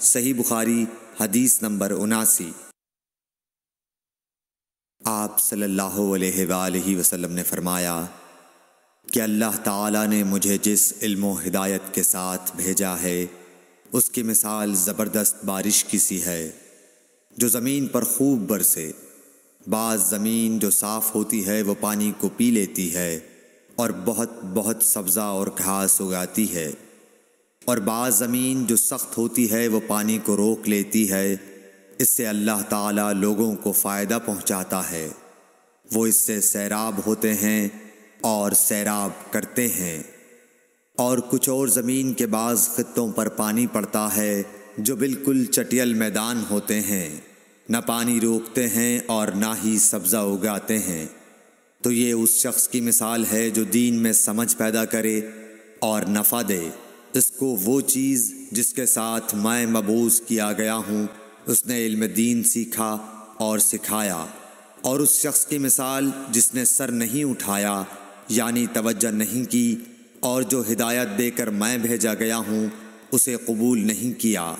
صحیح بخاری حدیث نمبر 79۔ آپ صلی اللہ علیہ وآلہ وسلم نے فرمایا کہ اللہ تعالیٰ نے مجھے جس علم و ہدایت کے ساتھ بھیجا ہے اس کی مثال زبردست بارش کی سی ہے جو زمین پر خوب برسے۔ بعض زمین جو صاف ہوتی ہے وہ پانی کو پی لیتی ہے اور بہت سبزہ اور گھاس اگاتی ہے، اور بعض زمین جو سخت ہوتی ہے وہ پانی کو روک لیتی ہے۔ اس سے اللہ تعالیٰ لوگوں کو فائدہ پہنچاتا ہے، وہ اس سے سیراب ہوتے ہیں اور سیراب کرتے ہیں۔ اور کچھ اور زمین کے بعض خطوں پر پانی پڑتا ہے جو بالکل چٹیل میدان ہوتے ہیں، نہ پانی روکتے ہیں اور نہ ہی سبزہ اگاتے ہیں۔ تو یہ اس شخص کی مثال ہے جو دین میں سمجھ پیدا کرے اور نفع دے، اس کو وہ چیز جس کے ساتھ میں مبعوث کیا گیا ہوں اس نے علم دین سیکھا اور سکھایا۔ اور اس شخص کی مثال جس نے سر نہیں اٹھایا یعنی توجہ نہیں کی، اور جو ہدایت دے کر میں بھیجا گیا ہوں اسے قبول نہیں کیا۔